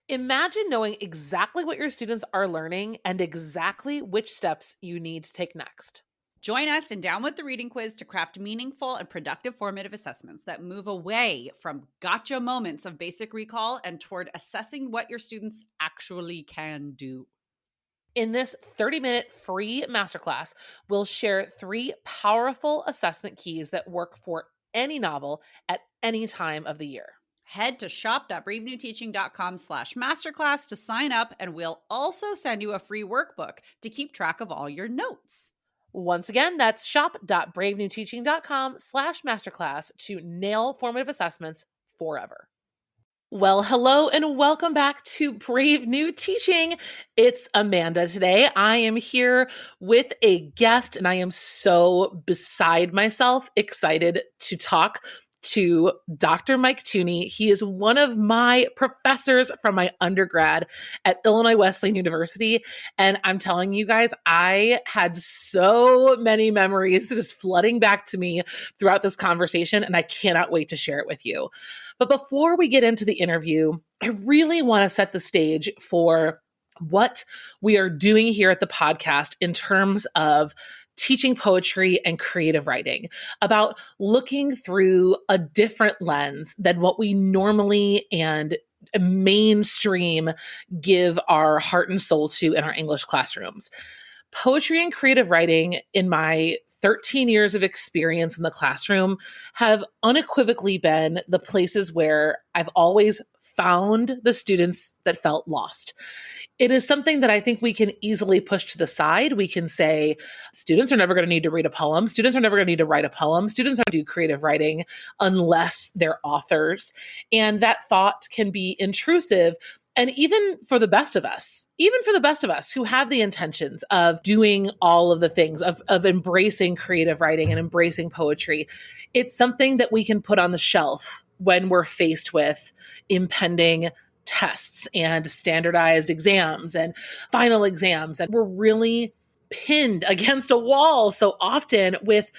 Imagine knowing exactly what your students are learning and exactly which steps you need to take next. Join us in Down with the Reading Quiz to craft meaningful and productive formative assessments that move away from gotcha moments of basic recall and toward assessing what your students actually can do. In this 30-minute free masterclass, we'll share 3 powerful assessment keys that work for any novel at any time of the year. Head to shop.bravenewteaching.com/masterclass to sign up, and we'll also send you a free workbook to keep track of all your notes. Once again, that's shop.bravenewteaching.com/masterclass to nail formative assessments forever. Well, hello and welcome back to Brave New Teaching. It's Amanda today. I am here with a guest and I am so beside myself excited to talk to Dr. Mike Theune. He is one of my professors from my undergrad at Illinois Wesleyan University. And I'm telling you guys, I had so many memories just flooding back to me throughout this conversation, and I cannot wait to share it with you. But before we get into the interview, I really want to set the stage for what we are doing here at the podcast in terms of teaching poetry and creative writing, about looking through a different lens than what we normally and mainstream give our heart and soul to in our English classrooms. Poetry and creative writing, in my 13 years of experience in the classroom, have unequivocally been the places where I've always found the students that felt lost. It is something that I think we can easily push to the side. We can say, students are never going to need to read a poem. Students are never going to need to write a poem. Students don't do creative writing unless they're authors. And that thought can be intrusive. And even for the best of us who have the intentions of doing all of the things, of embracing creative writing and embracing poetry, it's something that we can put on the shelf when we're faced with impending tests and standardized exams and final exams. And we're really pinned against a wall so often with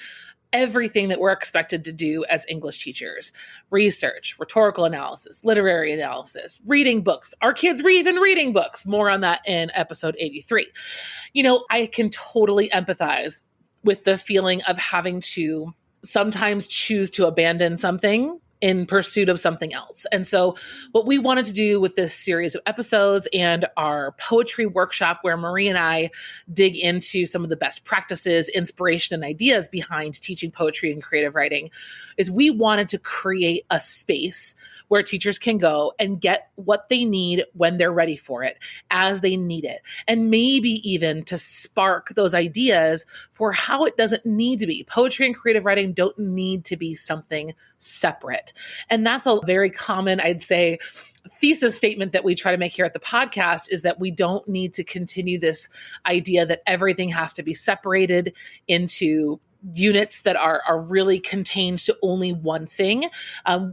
everything that we're expected to do as English teachers: research, rhetorical analysis, literary analysis, reading books. Our kids even reading books. More on that in episode 83. I can totally empathize with the feeling of having to sometimes choose to abandon something in pursuit of something else. And so what we wanted to do with this series of episodes and our poetry workshop, where Marie and I dig into some of the best practices, inspiration, and ideas behind teaching poetry and creative writing, is we wanted to create a space where teachers can go and get what they need when they're ready for it, as they need it, and maybe even to spark those ideas for how it doesn't need to be. Poetry and creative writing don't need to be something separate. And that's a very common, I'd say, thesis statement that we try to make here at the podcast, is that we don't need to continue this idea that everything has to be separated into units that are really contained to only one thing.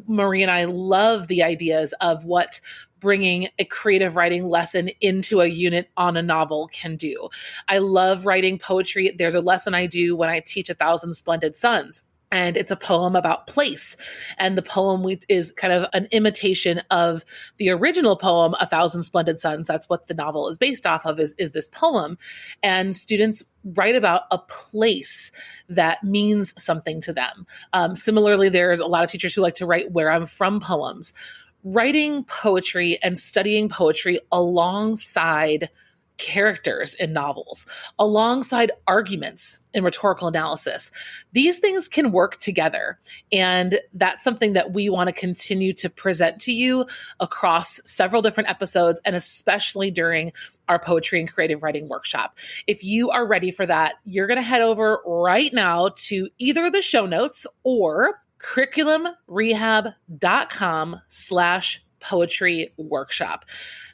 Marie and I love the ideas of what bringing a creative writing lesson into a unit on a novel can do. I love writing poetry. There's a lesson I do when I teach 1,000 Splendid Suns. And it's a poem about place. And the poem is kind of an imitation of the original poem, 1,000 Splendid Suns. That's what the novel is based off of, is this poem. And students write about a place that means something to them. Similarly, there's a lot of teachers who like to write where I'm from poems. Writing poetry and studying poetry alongside characters in novels, alongside arguments in rhetorical analysis. These things can work together. And that's something that we want to continue to present to you across several different episodes, and especially during our poetry and creative writing workshop. If you are ready for that, you're going to head over right now to either the show notes or curriculumrehab.com/poetry workshop.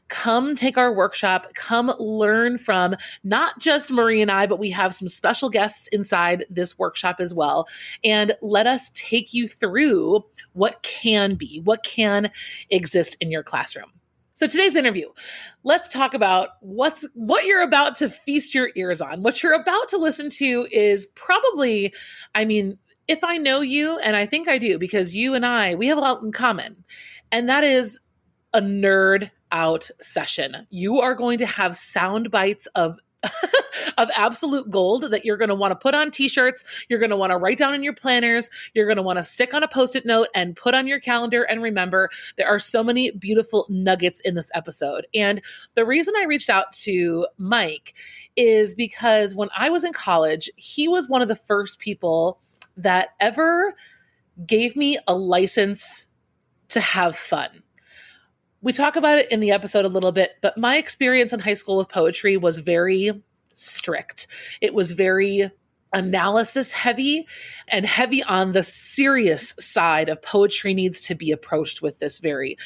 Come take our workshop. Come learn from not just Marie and I, but we have some special guests inside this workshop as well. And let us take you through what can be, what can exist in your classroom. So today's interview, let's talk about what you're about to feast your ears on. What you're about to listen to is probably, if I know you, and I think I do, because you and I, we have a lot in common. And that is a nerd out session. You are going to have sound bites of of absolute gold that you're going to want to put on t-shirts. You're going to want to write down in your planners. You're going to want to stick on a Post-it note and put on your calendar. And remember, there are so many beautiful nuggets in this episode. And the reason I reached out to Mike is because when I was in college, he was one of the first people that ever gave me a license to have fun. We talk about it in the episode a little bit, but my experience in high school with poetry was very strict. It was very analysis heavy and heavy on the serious side of poetry needs to be approached with this very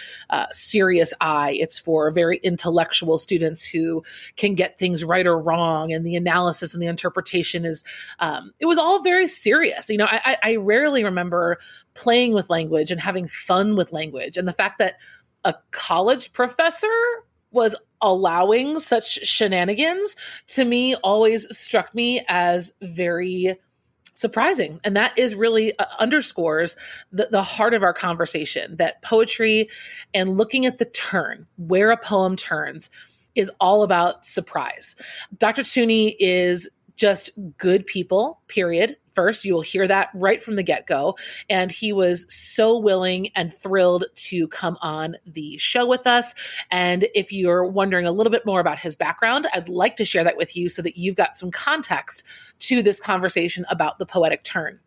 serious eye. It's for very intellectual students who can get things right or wrong. And the analysis and the interpretation is, it was all very serious. You know, I rarely remember playing with language and having fun with language. And the fact that a college professor was allowing such shenanigans, to me, always struck me as very surprising. And that is really underscores the heart of our conversation, that poetry and looking at the turn, where a poem turns, is all about surprise. Dr. Theune is just good people, period. First, you will hear that right from the get-go. And he was so willing and thrilled to come on the show with us. And if you're wondering a little bit more about his background, I'd like to share that with you so that you've got some context to this conversation about the poetic turn.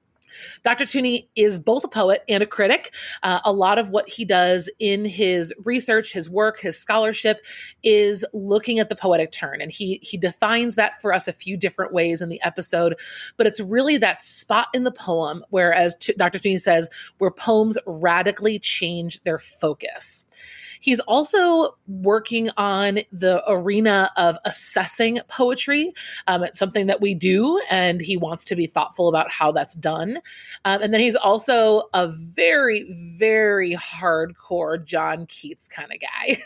Dr. Theune is both a poet and a critic. A lot of what he does in his research, his work, his scholarship is looking at the poetic turn. And he defines that for us a few different ways in the episode. But it's really that spot in the poem where, as Dr. Theune says, where poems radically change their focus. He's also working on the arena of assessing poetry. It's something that we do, and he wants to be thoughtful about how that's done. And then he's also a very, very hardcore John Keats kind of guy.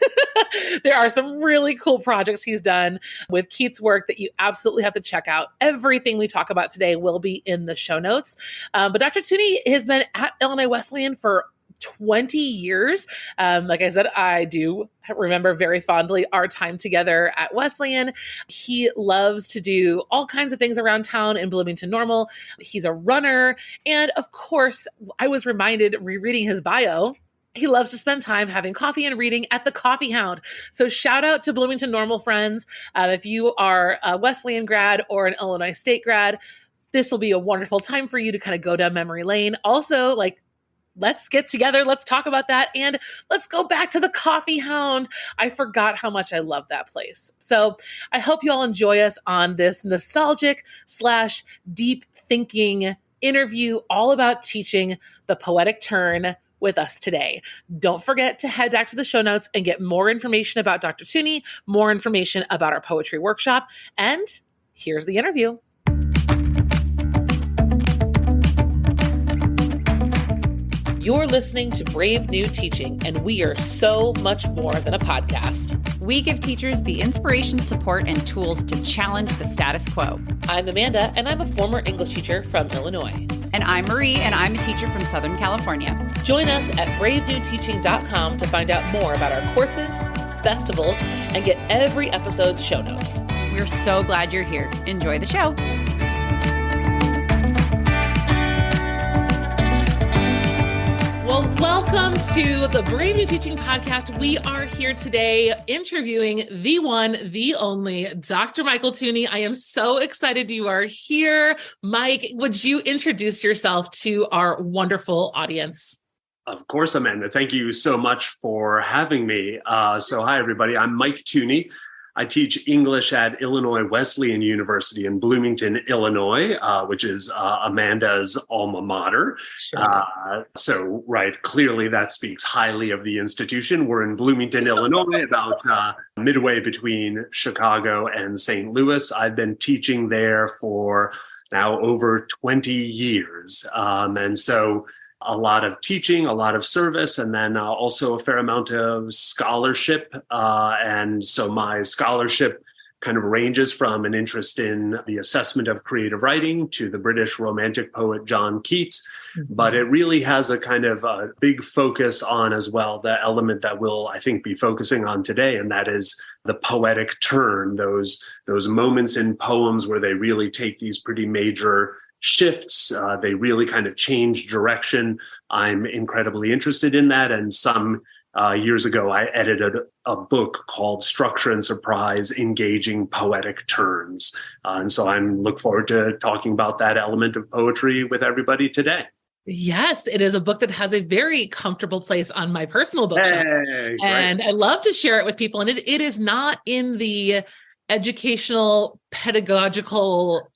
There are some really cool projects he's done with Keats' work that you absolutely have to check out. Everything we talk about today will be in the show notes. But Dr. Theune has been at Illinois Wesleyan for 20 years. Like I said, I do remember very fondly our time together at Wesleyan. He loves to do all kinds of things around town in Bloomington Normal. He's a runner. And of course, I was reminded rereading his bio, he loves to spend time having coffee and reading at the Coffee Hound. So shout out to Bloomington Normal friends. If you are a Wesleyan grad or an Illinois State grad, this will be a wonderful time for you to kind of go down memory lane. Also, let's get together. Let's talk about that. And let's go back to the Coffee Hound. I forgot how much I love that place. So I hope you all enjoy us on this nostalgic / deep thinking interview all about teaching the poetic turn with us today. Don't forget to head back to the show notes and get more information about Dr. Theune, more information about our poetry workshop. And here's the interview. You're listening to Brave New Teaching, and we are so much more than a podcast. We give teachers the inspiration, support, and tools to challenge the status quo. I'm Amanda, and I'm a former English teacher from Illinois. And I'm Marie, and I'm a teacher from Southern California. Join us at bravenewteaching.com to find out more about our courses, festivals, and get every episode's show notes. We're so glad you're here. Enjoy the show. Well, welcome to the Brave New Teaching Podcast. We are here today interviewing the one, the only, Dr. Michael Theune. I am so excited you are here. Mike, would you introduce yourself to our wonderful audience? Of course, Amanda. Thank you so much for having me. So hi, everybody. I'm Mike Theune. I teach English at Illinois Wesleyan University in Bloomington, Illinois, which is Amanda's alma mater. Sure. Clearly that speaks highly of the institution. We're in Bloomington, Illinois, about midway between Chicago and St. Louis. I've been teaching there for now over 20 years. And so a lot of teaching, a lot of service, and then also a fair amount of scholarship. And so my scholarship kind of ranges from an interest in the assessment of creative writing to the British Romantic poet John Keats. But it really has a kind of a big focus on as well the element that we'll, I think, be focusing on today, and that is the poetic turn, those moments in poems where they really take these pretty major shifts. They really kind of change direction. I'm incredibly interested in that. And some years ago, I edited a book called Structure and Surprise, Engaging Poetic Turns. And so I'm look forward to talking about that element of poetry with everybody today. Yes, it is a book that has a very comfortable place on my personal bookshelf. Hey, and I love to share it with people. And it is not in the educational, pedagogical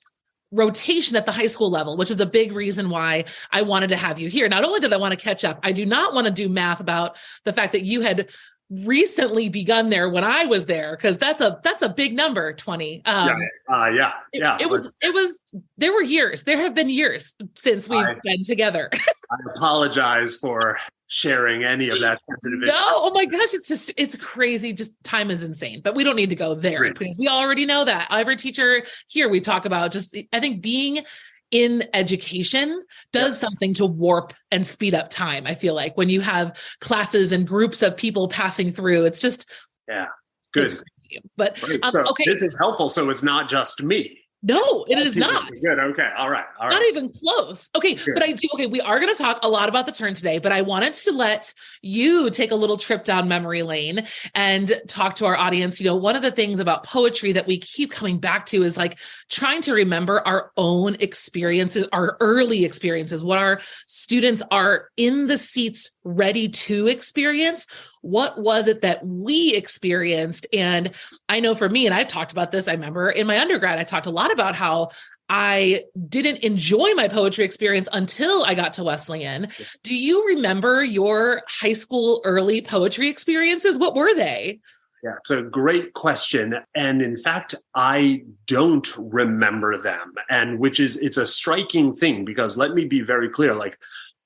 rotation at the high school level, which is a big reason why I wanted to have you here. Not only did I want to catch up, I do not want to do math about the fact that you had recently begun there when I was there, because that's a big number, 20. It was there have been years since we've been together. I apologize for sharing any of that sensitive No, oh my gosh, it's crazy. Just time is insane, but we don't need to go there because we already know that. Every teacher here, we talk about just, I think being in education does something to warp and speed up time. I feel like when you have classes and groups of people passing through, it's just, good. It's crazy. But so this is helpful. So it's not just me. No, it is not. Good. Okay. All right. Not even close. Okay. Good. But we are going to talk a lot about the turn today, but I wanted to let you take a little trip down memory lane and talk to our audience. One of the things about poetry that we keep coming back to is like trying to remember our own experiences, our early experiences, what our students are in the seats ready to experience. What was it that we experienced? And I know for me, and I've talked about this, I remember in my undergrad, I talked a lot about how I didn't enjoy my poetry experience until I got to Wesleyan. Do you remember your high school early poetry experiences? What were they? Yeah, it's a great question. And in fact, I don't remember them. And it's a striking thing because let me be very clear, like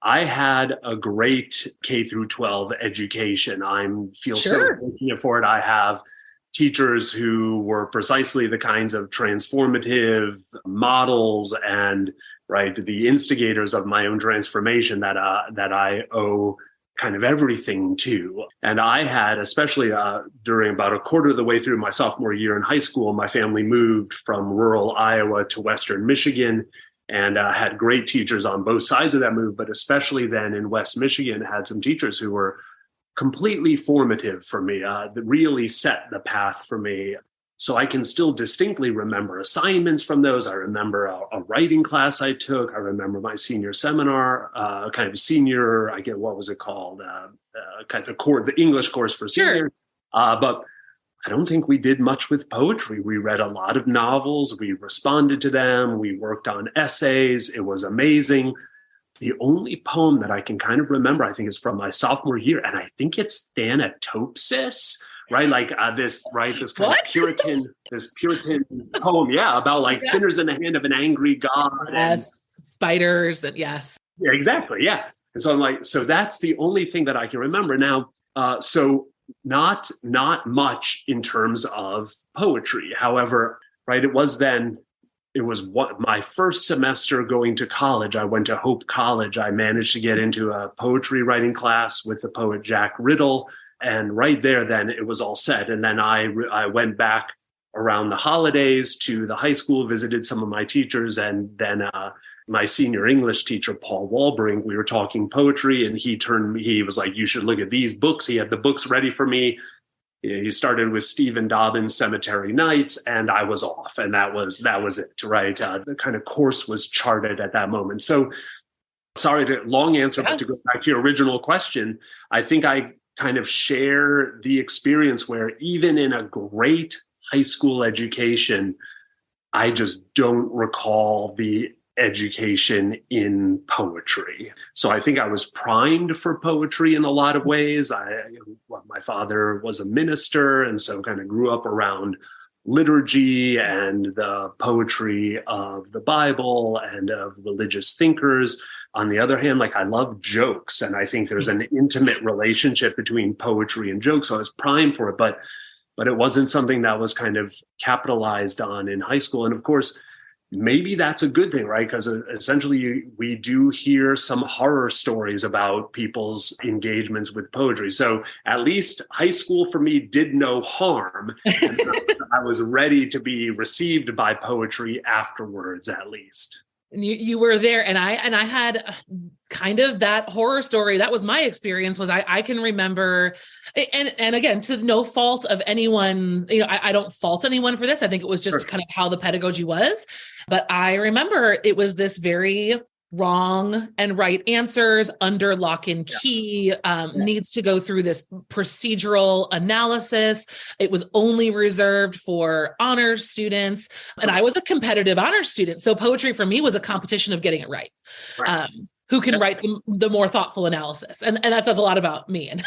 I had a great K through 12 education. I feel so fortunate for it. I have teachers who were precisely the kinds of transformative models and the instigators of my own transformation that I owe kind of everything to. And I had, especially during about a quarter of the way through my sophomore year in high school, my family moved from rural Iowa to Western Michigan. And had great teachers on both sides of that move, but especially then in West Michigan, had some teachers who were completely formative for me, that really set the path for me. So I can still distinctly remember assignments from those. I remember a writing class I took. I remember my senior seminar, what was it called? The English course for seniors. But I don't think we did much with poetry. We read a lot of novels. We responded to them. We worked on essays. It was amazing. The only poem that I can kind of remember, I think, is from my sophomore year. And I think it's Thanatopsis, right? Like this kind of Puritan poem. Yeah. About sinners in the hand of an angry God. Yes. Spiders. And yes. Yeah, exactly. Yeah. And so I'm like, so that's the only thing that I can remember now. Not much in terms of poetry. However, it was my first semester going to college. I went to Hope College. I managed to get into a poetry writing class with the poet Jack Riddle. And right there, then it was all set. And then I went back around the holidays to the high school, visited some of my teachers, and then my senior English teacher, Paul Walbrink, we were talking poetry, and he was like, you should look at these books. He had the books ready for me. He started with Stephen Dobbins' Cemetery Nights, and I was off. And that was it, right? The kind of course was charted at that moment. So sorry, long answer, but to go back to your original question, I think I kind of share the experience where even in a great high school education, I just don't recall the education in poetry. So I think I was primed for poetry in a lot of ways. My father was a minister, and so kind of grew up around liturgy and the poetry of the Bible and of religious thinkers. On the other hand, I love jokes, and I think there's an intimate relationship between poetry and jokes. So I was primed for it, but but it wasn't something that was kind of capitalized on in high school. And of course, maybe that's a good thing, right? Because essentially we do hear some horror stories about people's engagements with poetry. So at least high school for me did no harm. And I was ready to be received by poetry afterwards, at least. And you were there, and I had kind of that horror story. That was my experience. Was I can remember, and again, to no fault of anyone, I don't fault anyone for this. I think it was just kind of how the pedagogy was. But I remember it was this very wrong and right answers under lock and key, needs to go through this procedural analysis. It was only reserved for honors students. And I was a competitive honors student. So poetry for me was a competition of getting it right. Who can write the more thoughtful analysis. And that says a lot about me and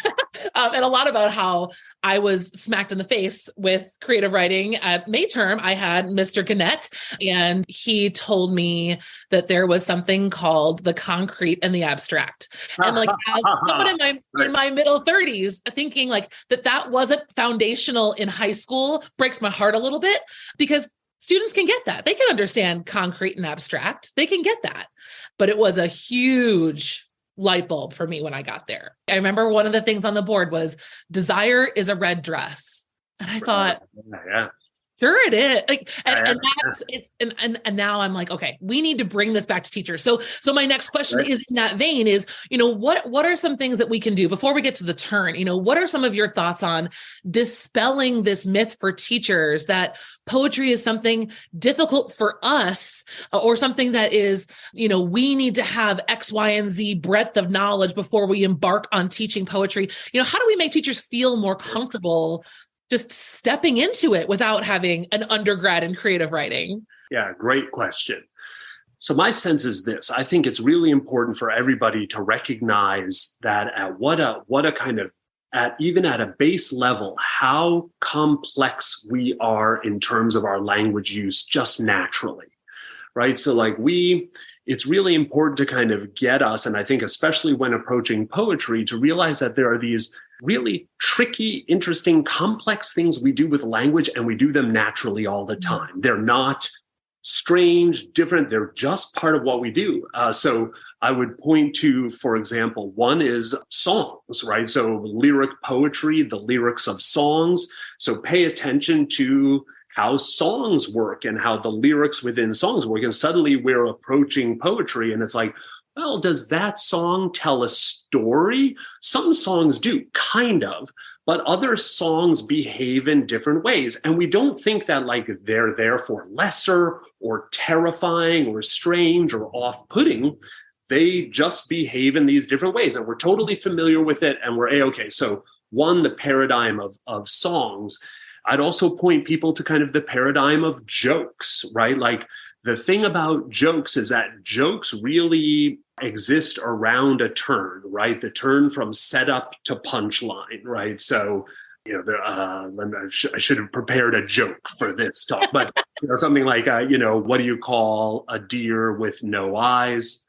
a lot about how I was smacked in the face with creative writing. At May term, I had Mr. Gannett, and he told me that there was something called the concrete and the abstract. And like, as someone in my middle 30s, thinking like that wasn't foundational in high school breaks my heart a little bit, because students can get that. They can understand concrete and abstract. They can get that. But it was a huge light bulb for me when I got there. I remember one of the things on the board was desire is a red dress. And I thought, sure it is. Like, and that's it's and now I'm like, okay, we need to bring this back to teachers. So my next question is in that vein is, what are some things that we can do before we get to the turn? What are some of your thoughts on dispelling this myth for teachers that poetry is something difficult for us, or something that is, we need to have X, Y, and Z breadth of knowledge before we embark on teaching poetry? How do we make teachers feel more comfortable just stepping into it without having an undergrad in creative writing? Yeah, great question. So my sense is this: I think it's really important for everybody to recognize that even at a base level, how complex we are in terms of our language use just naturally, right? So it's really important to kind of get us, and I think especially when approaching poetry, to realize that there are these really tricky, interesting, complex things we do with language, and we do them naturally all the time. They're not strange, different. They're just part of what we do. So I would point to, for example, one is songs, right? So lyric poetry, the lyrics of songs. So pay attention to how songs work and how the lyrics within songs work. And suddenly we're approaching poetry, and it's like, well, does that song tell a story? Some songs do, kind of, but other songs behave in different ways. And we don't think that they're therefore lesser or terrifying or strange or off-putting. They just behave in these different ways. And we're totally familiar with it, and we're A-okay. So one, the paradigm of songs. I'd also point people to kind of the paradigm of jokes, right? The thing about jokes is that jokes really exist around a turn, right? The turn from setup to punchline, right? So, I should have prepared a joke for this talk, but something like, what do you call a deer with no eyes?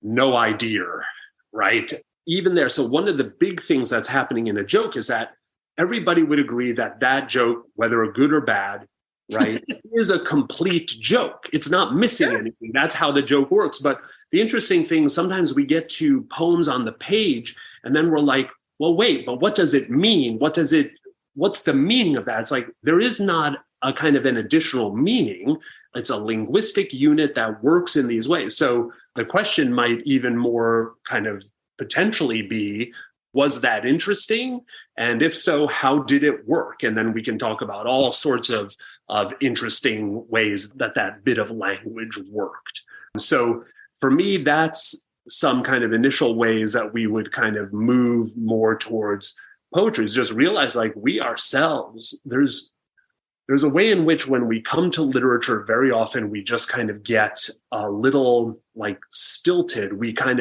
No idea, right? Even there. So one of the big things that's happening in a joke is that everybody would agree that joke, whether a good or bad, right, is a complete joke. It's not missing anything. That's how the joke works. But the interesting thing, sometimes we get to poems on the page, and then we're like, well, wait, but what does it mean? What's the meaning of that? It's like, there is not a kind of an additional meaning. It's a linguistic unit that works in these ways. So the question might even more kind of potentially be, was that interesting? And if so, how did it work? And then we can talk about all sorts of interesting ways that bit of language worked. So for me, that's some kind of initial ways that we would kind of move more towards poetry, is just realize we ourselves, there's a way in which when we come to literature, very often we just kind of get a little stilted. We come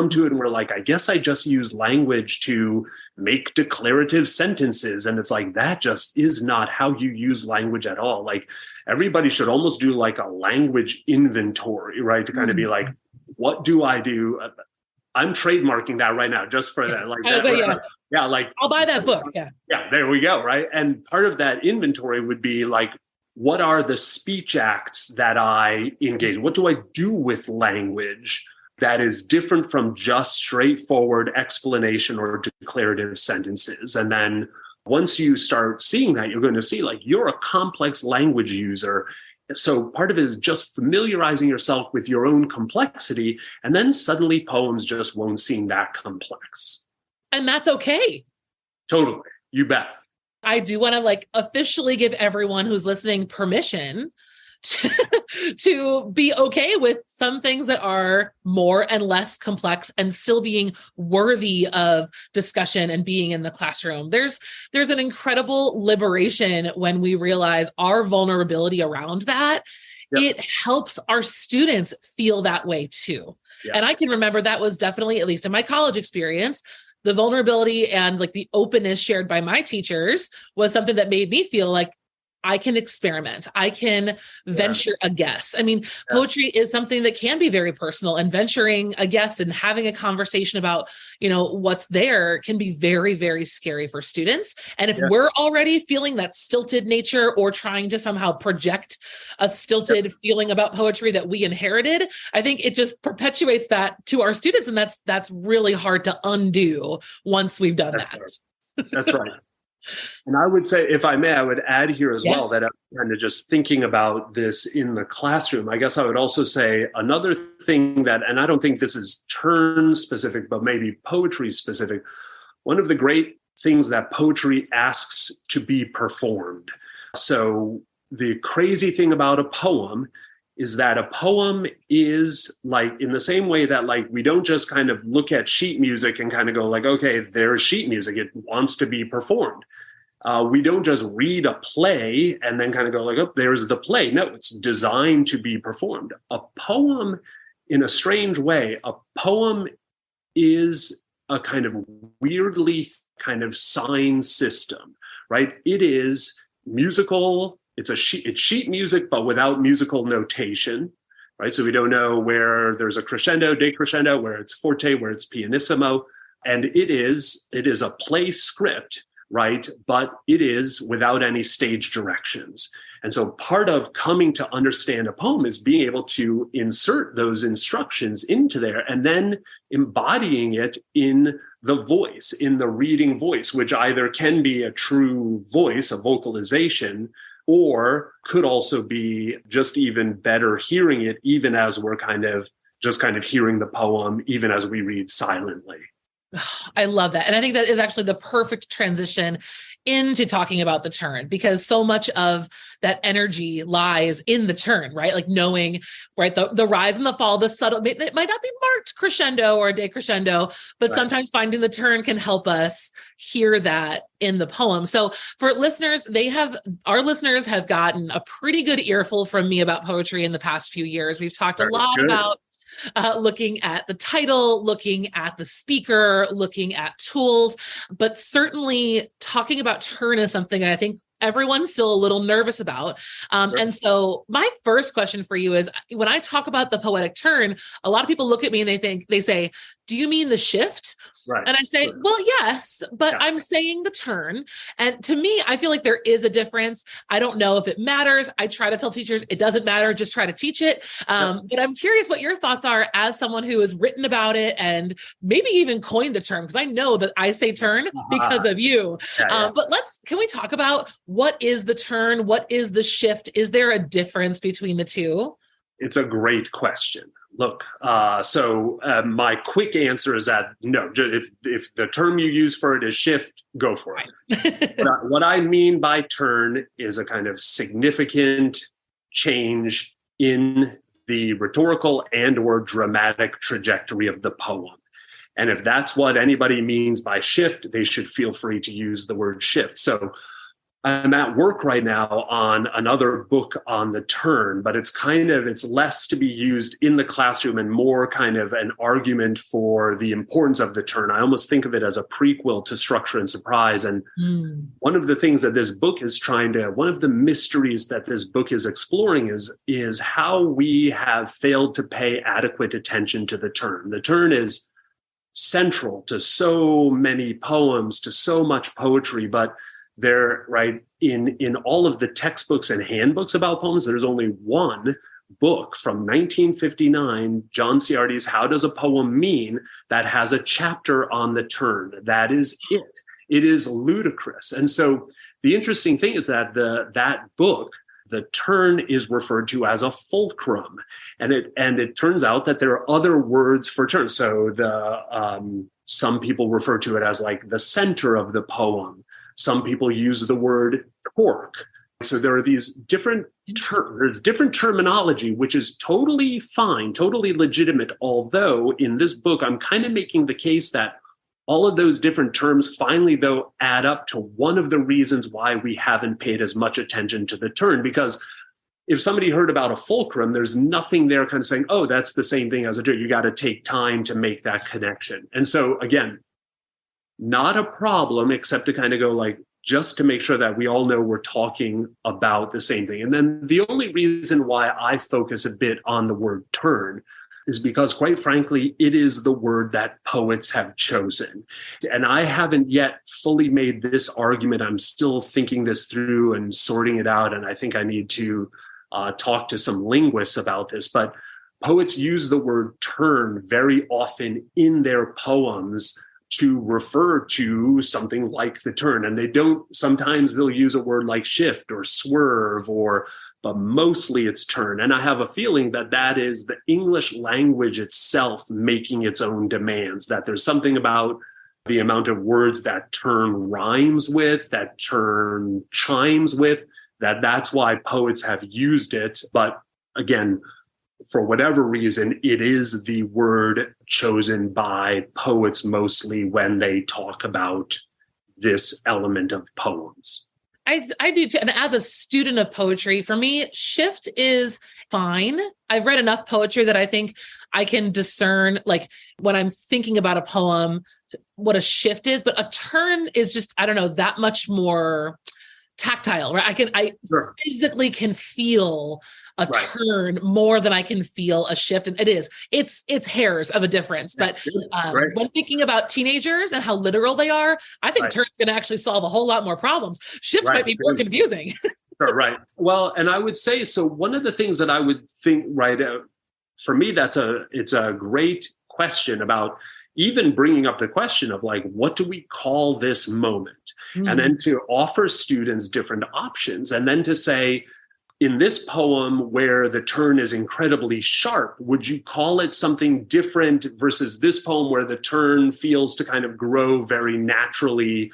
to it and we're like, I guess I just use language to make declarative sentences. And it's that just is not how you use language at all. Everybody should almost do a language inventory, right? To kind of be what do I do? I'm trademarking that right now, just for that. Like that, yeah, like I'll buy that book. Yeah. Yeah, there we go. Right. And part of that inventory would be like, what are the speech acts that I engage? What do I do with language that is different from just straightforward explanation or declarative sentences? And then once you start seeing that, you're going to see like you're a complex language user. So part of it is just familiarizing yourself with your own complexity. And then suddenly poems just won't seem that complex. And that's okay. Totally. You bet. I do want to like officially give everyone who's listening permission to be okay with some things that are more and less complex and still being worthy of discussion and being in the classroom. There's an incredible liberation when we realize our vulnerability around that. Yep. It helps our students feel that way too. Yep. And I can remember that was definitely, at least in my college experience, the vulnerability and like the openness shared by my teachers was something that made me feel like I can experiment. I can venture a guess. I mean, poetry is something that can be very personal, and venturing a guess and having a conversation about, what's there can be very, very scary for students. And if we're already feeling that stilted nature or trying to somehow project a stilted feeling about poetry that we inherited, I think it just perpetuates that to our students. And that's really hard to undo once we've done that. Right. That's right. And I would say, if I may, I would add here as well that I'm kind of just thinking about this in the classroom. I guess I would also say another thing that, and I don't think this is turn specific, but maybe poetry specific. One of the great things that poetry asks to be performed. So the crazy thing about a poem is that a poem is like, in the same way that like we don't just kind of look at sheet music and kind of go like, okay, there's sheet music, it wants to be performed. We don't just read a play and then kind of go like, oh, there's the play. No, it's designed to be performed. A poem, in a strange way, a poem is a kind of weirdly kind of sign system, right? It is musical. It's sheet music, but without musical notation, right? So we don't know where there's a crescendo, decrescendo, where it's forte, where it's pianissimo. And it is a play script, right? But it is without any stage directions. And so part of coming to understand a poem is being able to insert those instructions into there and then embodying it in the voice, in the reading voice, which either can be a true voice, a vocalization, or could also be just even better hearing it, even as we're kind of hearing the poem, even as we read silently. I love that. And I think that is actually the perfect transition into talking about the turn, because so much of that energy lies in the turn, right? Like knowing, right, the rise and the fall, the subtle, it might not be marked crescendo or decrescendo, but sometimes finding the turn can help us hear that in the poem. So for listeners, our listeners have gotten a pretty good earful from me about poetry in the past few years. We've talked a lot about looking at the title, looking at the speaker, looking at tools, but certainly talking about turn is something that I think everyone's still a little nervous about. And so my first question for you is, when I talk about the poetic turn, a lot of people look at me and they say, do you mean the shift? Right. And I say, well, yes, but I'm saying the turn. And to me, I feel like there is a difference. I don't know if it matters. I try to tell teachers it doesn't matter, just try to teach it. But I'm curious what your thoughts are as someone who has written about it and maybe even coined a term, because I know that I say turn because of you. But can we talk about what is the turn? What is the shift? Is there a difference between the two? It's a great question. Look, so my quick answer is that no, if the term you use for it is shift, go for it. What I mean by turn is a kind of significant change in the rhetorical and or dramatic trajectory of the poem. And if that's what anybody means by shift, they should feel free to use the word shift. So I'm at work right now on another book on the turn, but it's less to be used in the classroom and more kind of an argument for the importance of the turn. I almost think of it as a prequel to Structure and Surprise. And one of the things that this book is one of the mysteries that this book is exploring is how we have failed to pay adequate attention to the turn. The turn is central to so many poems, to so much poetry, but they're right in all of the textbooks and handbooks about poems. There's only one book from 1959, John Ciardi's How Does a Poem Mean, that has a chapter on the turn. That is it. It is ludicrous. And so the interesting thing is that that book, the turn, is referred to as a fulcrum, and it turns out that there are other words for turn. So some people refer to it as like the center of the poem. Some people use the word torque. So there are these different there's different terminology, which is totally fine, totally legitimate. Although in this book, I'm kind of making the case that all of those different terms finally, though, add up to one of the reasons why we haven't paid as much attention to the turn. Because if somebody heard about a fulcrum, there's nothing there kind of saying, oh, that's the same thing as a turn. You got to take time to make that connection. And so, again, not a problem, except to kind of go like, just to make sure that we all know we're talking about the same thing. And then the only reason why I focus a bit on the word turn is because, quite frankly, it is the word that poets have chosen. And I haven't yet fully made this argument. I'm still thinking this through and sorting it out. And I think I need to talk to some linguists about this. But poets use the word turn very often in their poems to refer to something like the turn. And they don't, sometimes they'll use a word like shift or swerve, but mostly it's turn. And I have a feeling that that is the English language itself making its own demands, that there's something about the amount of words that turn rhymes with, that turn chimes with, that's why poets have used it. But again, for whatever reason, it is the word chosen by poets mostly when they talk about this element of poems. I do too. And as a student of poetry, for me, shift is fine. I've read enough poetry that I think I can discern, like when I'm thinking about a poem, what a shift is. But a turn is just, I don't know, that much more tactile, right? I sure. Physically can feel a right. turn more than I can feel a shift. And it's hairs of a difference. But right. when thinking about teenagers and how literal they are, I think right. turn's going to actually solve a whole lot more problems. Shift right. might be more confusing. Sure, right. Well, and I would say, so one of the things that I would think, right, for me, it's a great question about even bringing up the question of like, what do we call this moment? Mm-hmm. And then to offer students different options, and then to say, in this poem where the turn is incredibly sharp, would you call it something different versus this poem where the turn feels to kind of grow very naturally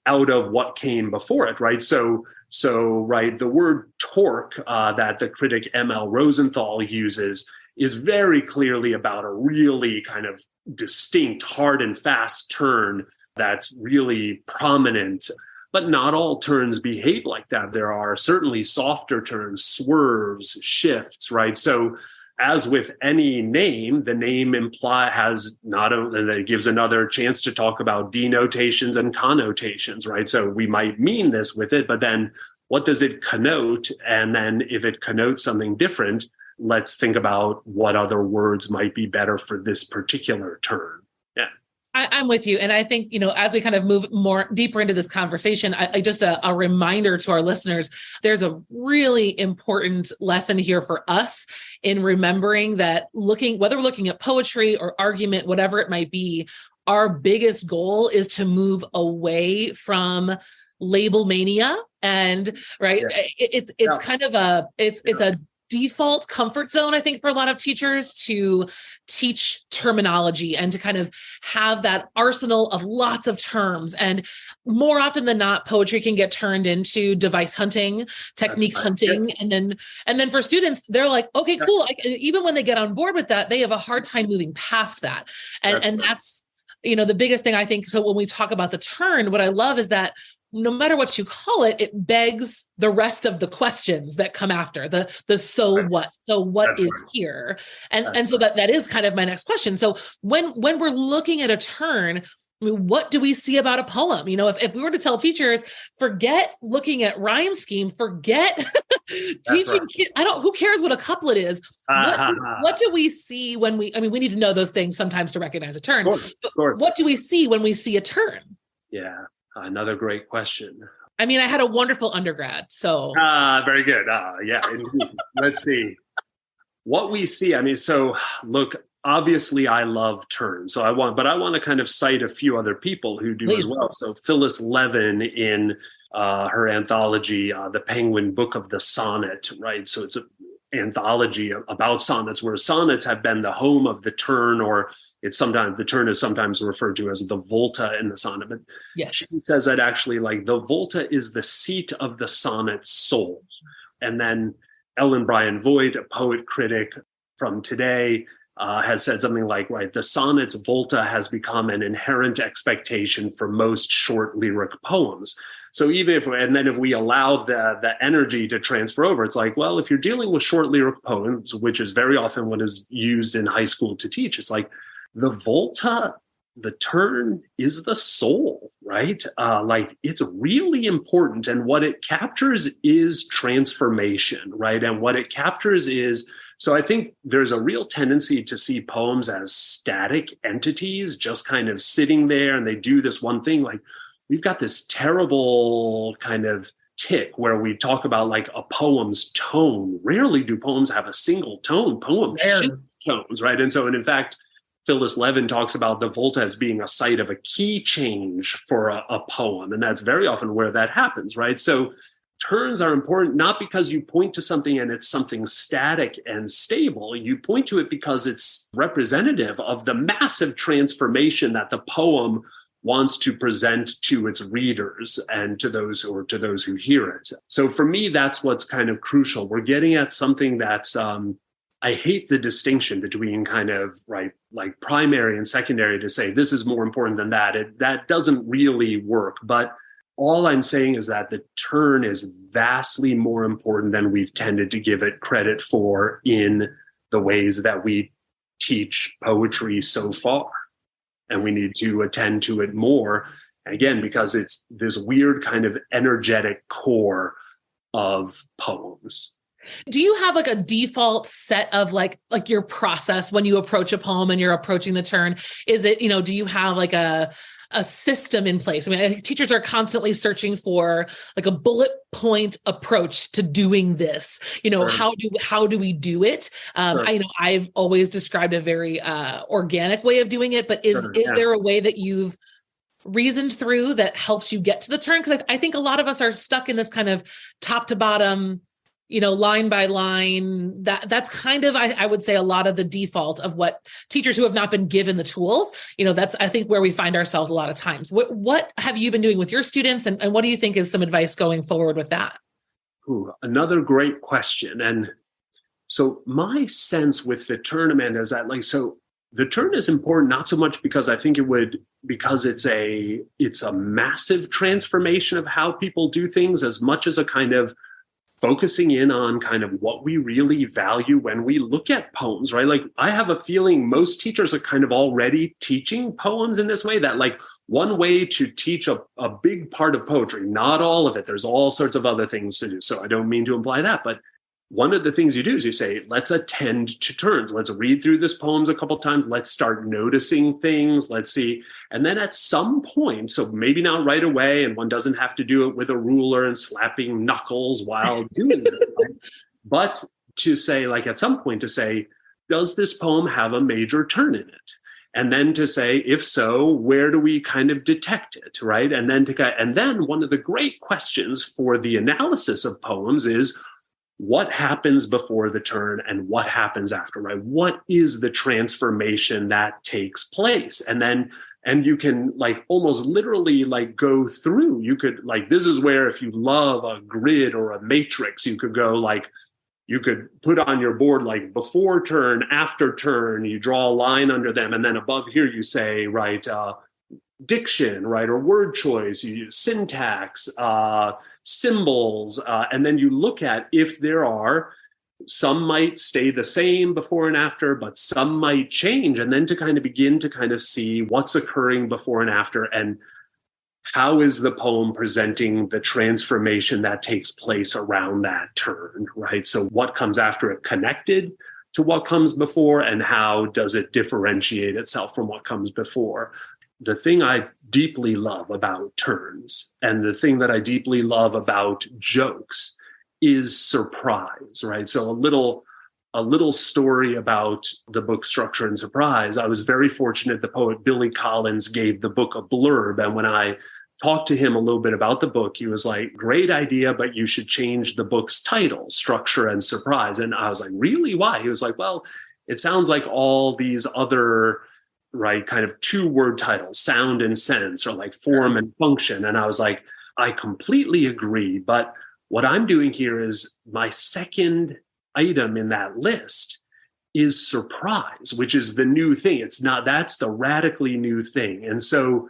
out of what came before it, right? So right, the word torque that the critic M.L. Rosenthal uses is very clearly about a really kind of distinct, hard and fast turn that's really prominent. But not all turns behave like that. There are certainly softer turns, swerves, shifts, right? So as with any name, the name has not only, that it gives another chance to talk about denotations and connotations, right? So we might mean this with it, but then what does it connote? And then if it connotes something different, let's think about what other words might be better for this particular turn. Yeah. I'm with you. And I think, as we kind of move more deeper into this conversation, I just a reminder to our listeners, there's a really important lesson here for us in remembering that whether we're looking at poetry or argument, whatever it might be, our biggest goal is to move away from label mania. And right, yeah. It's kind of it's a default comfort zone, I think, for a lot of teachers to teach terminology and to kind of have that arsenal of lots of terms. And more often than not, poetry can get turned into device hunting, technique hunting. Yeah. And then for students, they're like, okay, cool. Even when they get on board with that, they have a hard time moving past that. And that's, the biggest thing I think. So when we talk about the turn, what I love is that no matter what you call it, it begs the rest of the questions that come after the so right. what. So what That's is right. here? And so that is kind of my next question. So when we're looking at a turn, I mean, what do we see about a poem? If we were to tell teachers, forget looking at rhyme scheme, forget teaching right. kids, who cares what a couplet is? What do we see when we need to know those things sometimes to recognize a turn. Of course. What do we see when we see a turn? Yeah, another great question. I had a wonderful undergrad, so. Very good. Yeah, indeed. Let's see. What we see, so look, obviously I love turns. But I want to kind of cite a few other people who do as well. So Phyllis Levin in her anthology, The Penguin Book of the Sonnet, right? So it's an anthology about sonnets, where sonnets have been the home of the turn, or the turn is sometimes referred to as the volta in the sonnet. But yes, she says that actually, like, the volta is the seat of the sonnet's soul. And then Ellen Bryan Voigt, a poet critic from today, has said something like, right, the sonnet's volta has become an inherent expectation for most short lyric poems. So if we allow the energy to transfer over, it's like, well, if you're dealing with short lyric poems, which is very often what is used in high school to teach, it's like the volta, the turn is the soul, right? Like, it's really important. And what it captures is transformation, right? And what it captures is, so I think there's a real tendency to see poems as static entities, just kind of sitting there, and they do this one thing. Like, we've got this terrible kind of tick where we talk about like a poem's tone. Rarely do poems have a single tone. Poems shift tones, right? And in fact, Phyllis Levin talks about the volta as being a site of a key change for a poem. And that's very often where that happens, right? So turns are important, not because you point to something and it's something static and stable. You point to it because it's representative of the massive transformation that the poem wants to present to its readers and to those who hear it. So for me, that's what's kind of crucial. We're getting at something that's, I hate the distinction between kind of, right, like primary and secondary, to say this is more important than that. That doesn't really work. But all I'm saying is that the turn is vastly more important than we've tended to give it credit for in the ways that we teach poetry so far. And we need to attend to it more, again, because it's this weird kind of energetic core of poems. Do you have like a default set of like your process when you approach a poem and you're approaching the turn? Is it, do you have like a system in place? I think teachers are constantly searching for like a bullet point approach to doing this. Sure. How do we do it? Sure. I've always described a very organic way of doing it, but is there a way that you've reasoned through that helps you get to the turn? Because I think a lot of us are stuck in this kind of top to bottom, line by line. That's kind of, I would say, a lot of the default of what teachers who have not been given the tools, that's, I think, where we find ourselves a lot of times. What have you been doing with your students? And what do you think is some advice going forward with that? Ooh, another great question. And so my sense with the turn, Amanda, is that the turn is important, not so much because I think because it's a massive transformation of how people do things, as much as a kind of focusing in on kind of what we really value when we look at poems, right? Like, I have a feeling most teachers are kind of already teaching poems in this way, that like one way to teach a big part of poetry, not all of it, there's all sorts of other things to do. So I don't mean to imply that, but one of the things you do is you say, let's attend to turns. Let's read through this poems a couple of times. Let's start noticing things. Let's see. And then at some point, so maybe not right away, and one doesn't have to do it with a ruler and slapping knuckles while doing this, right? But to say, like, at some point to say, does this poem have a major turn in it? And then to say, if so, where do we kind of detect it, right? And then one of the great questions for the analysis of poems is, what happens before the turn and what happens after, right? What is the transformation that takes place? And you can like almost literally like go through, you could like, this is where, if you love a grid or a matrix, you could go like, you could put on your board like before turn, after turn, you draw a line under them. And then above here you say, right, diction, right, or word choice, you use syntax, symbols, and then you look at if there are some might stay the same before and after, but some might change. And then to kind of begin to kind of see what's occurring before and after, and how is the poem presenting the transformation that takes place around that turn, right? So what comes after it connected to what comes before, and how does it differentiate itself from what comes before? The thing I deeply love about turns, and the thing that I deeply love about jokes, is surprise, right? So a little story about the book structure and surprise. I was very fortunate. The poet Billy Collins gave the book a blurb, and when I talked to him a little bit about the book, he was like, "Great idea, but you should change the book's title, Structure and Surprise." And I was like, "Really? Why?" He was like, "Well, it sounds like all these other, right, kind of 2-word titles, sound and sense, or like form and function." And I was like, "I completely agree, but what I'm doing here is my second item in that list is surprise, which is the new thing. It's not, that's the radically new thing." And so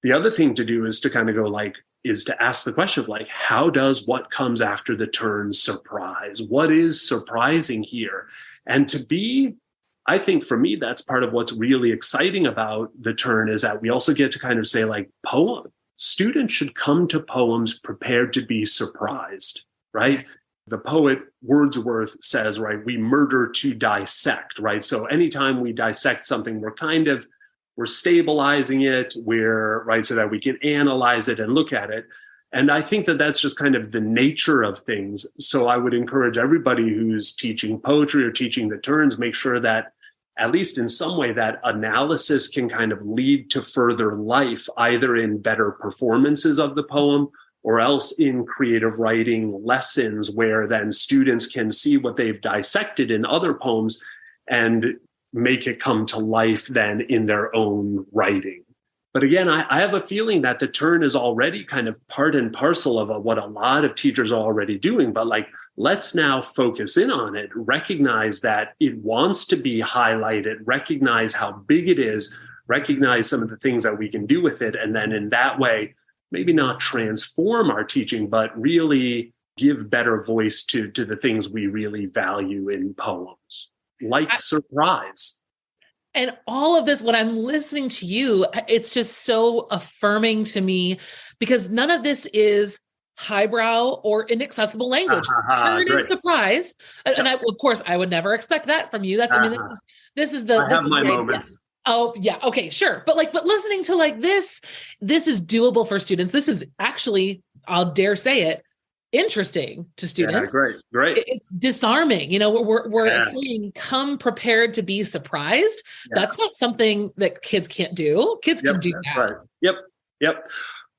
the other thing to do is to kind of go like, is to ask the question of like, how does what comes after the turn surprise? What is surprising here? And to be, I think for me, that's part of what's really exciting about the turn, is that we also get to kind of say like, students should come to poems prepared to be surprised, right? The poet Wordsworth says, right, we murder to dissect, right? So anytime we dissect something, we're stabilizing it, right, so that we can analyze it and look at it. And I think that that's just kind of the nature of things. So I would encourage everybody who's teaching poetry or teaching the turns, make sure that at least in some way that analysis can kind of lead to further life, either in better performances of the poem or else in creative writing lessons, where then students can see what they've dissected in other poems and make it come to life then in their own writing. But again, I have a feeling that the turn is already kind of part and parcel of what a lot of teachers are already doing. But like, let's now focus in on it, recognize that it wants to be highlighted, recognize how big it is, recognize some of the things that we can do with it. And then in that way, maybe not transform our teaching, but really give better voice to the things we really value in poems, like surprise. And all of this, when I'm listening to you, it's just so affirming to me, because none of this is highbrow or inaccessible language. Turn is surprise. Yep. And of course, I would never expect that from you. That's, I mean, this is the, I have my moments. Oh yeah. Okay, sure. But listening to like this is doable for students. This is actually, I'll dare say it, interesting to students. Yeah, great. It's disarming. You know, we're saying come prepared to be surprised. Yeah. That's not something that kids can't do. Kids can do that. Right. Yep.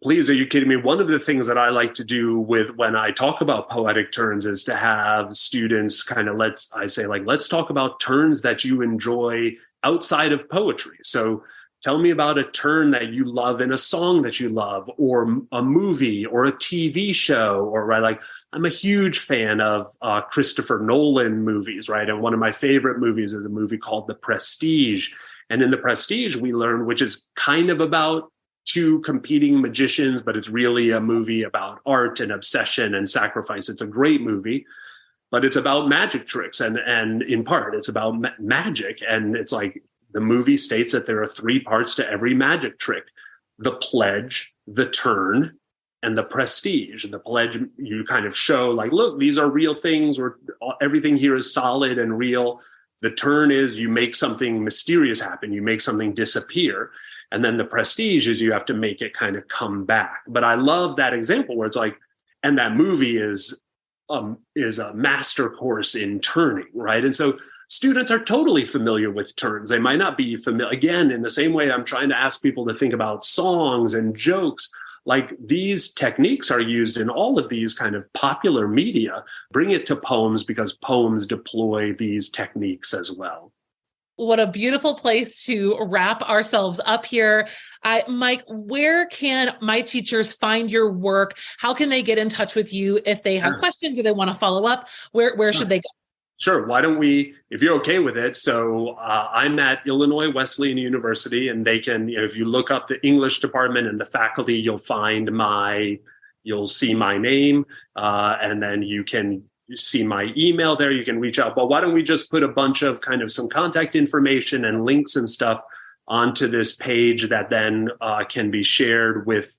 Please, are you kidding me? One of the things that I like to do when I talk about poetic turns is to have students kind of let's talk about turns that you enjoy outside of poetry. So tell me about a turn that you love in a song that you love, or a movie or a TV show, or right, like I'm a huge fan of Christopher Nolan movies, right? And one of my favorite movies is a movie called The Prestige. And in The Prestige, we learn, which is kind of about two competing magicians, but it's really a movie about art and obsession and sacrifice. It's a great movie, but it's about magic tricks. And in part, it's about magic. And it's like, the movie states that there are 3 parts to every magic trick: the pledge, the turn, and the prestige. The pledge, you kind of show like, look, these are real things, or everything here is solid and real. The turn is you make something mysterious happen, you make something disappear. And then the prestige is you have to make it kind of come back. But I love that example where it's like, and that movie is a master course in turning, right? And so students are totally familiar with turns. They might not be familiar. Again, in the same way I'm trying to ask people to think about songs and jokes, like these techniques are used in all of these kind of popular media. Bring it to poems, because poems deploy these techniques as well. What a beautiful place to wrap ourselves up here. Mike, where can my teachers find your work? How can they get in touch with you if they have questions or they want to follow up? Where should they go? Sure. Why don't we, if you're okay with it. So I'm at Illinois Wesleyan University, and they can, if you look up the English department and the faculty, you'll see my name, and then you can see my email there. You can reach out. But why don't we just put a bunch of kind of some contact information and links and stuff onto this page that then can be shared with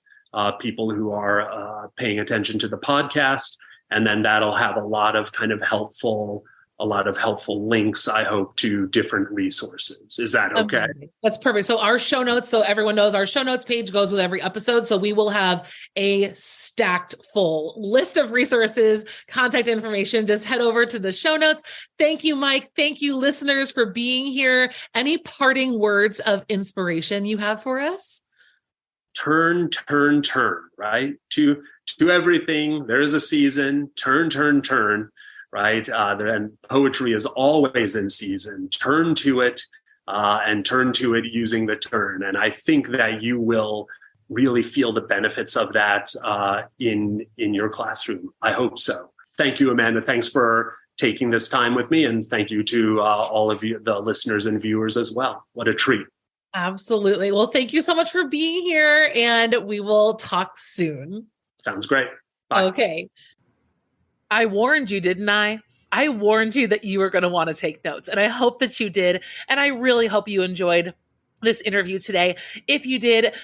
people who are paying attention to the podcast. And then that'll have a lot of helpful links, I hope, to different resources. Is that okay? That's perfect. So our show notes, so everyone knows, our show notes page goes with every episode. So we will have a stacked full list of resources, contact information. Just head over to the show notes. Thank you, Mike. Thank you, listeners, for being here. Any parting words of inspiration you have for us? Turn, right? To everything, there is a season. Turn, right? And poetry is always in season. Turn to it and turn to it using the turn. And I think that you will really feel the benefits of that in your classroom. I hope so. Thank you, Amanda. Thanks for taking this time with me. And thank you to all of you, the listeners and viewers as well. What a treat. Absolutely. Well, thank you so much for being here, and we will talk soon. Sounds great. Bye. Okay. I warned you, didn't I? I warned you that you were going to want to take notes, and I hope that you did. And I really hope you enjoyed this interview today. If you did,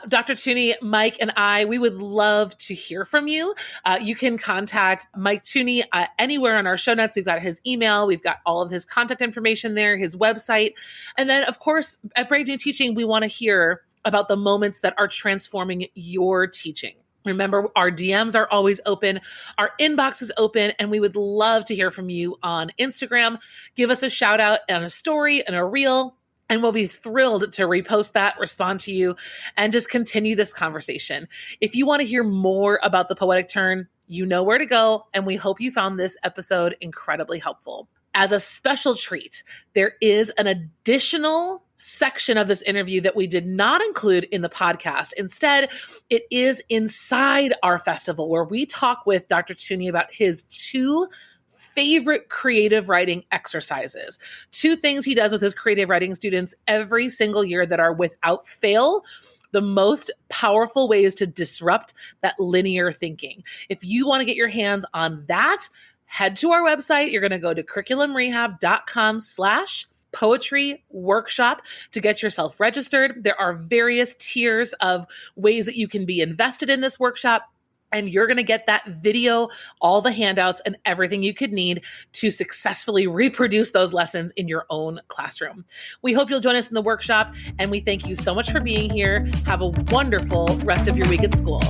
Dr. Theune, Mike, and I, we would love to hear from you. You can contact Mike Theune anywhere on our show notes. We've got his email. We've got all of his contact information there, his website. And then, of course, at Brave New Teaching, we want to hear about the moments that are transforming your teaching. Remember, our DMs are always open. Our inbox is open, and we would love to hear from you on Instagram. Give us a shout out on a story and a reel, and we'll be thrilled to repost that, respond to you, and just continue this conversation. If you want to hear more about the Poetic Turn, you know where to go, and we hope you found this episode incredibly helpful. As a special treat, there is an additional section of this interview that we did not include in the podcast. Instead, it is inside our festival, where we talk with Dr. Theune about his 2 favorite creative writing exercises. 2 things he does with his creative writing students every single year that are, without fail, the most powerful ways to disrupt that linear thinking. If you want to get your hands on that, head to our website. You're going to go to curriculumrehab.com/poetry workshop to get yourself registered. There are various tiers of ways that you can be invested in this workshop. And you're going to get that video, all the handouts, and everything you could need to successfully reproduce those lessons in your own classroom. We hope you'll join us in the workshop, and we thank you so much for being here. Have a wonderful rest of your week at school.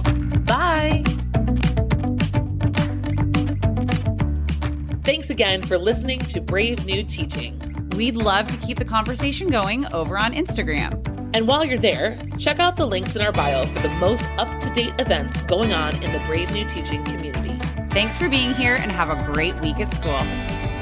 Bye. Thanks again for listening to Brave New Teaching. We'd love to keep the conversation going over on Instagram. And while you're there, check out the links in our bio for the most up-to-date events going on in the Brave New Teaching community. Thanks for being here, and have a great week at school.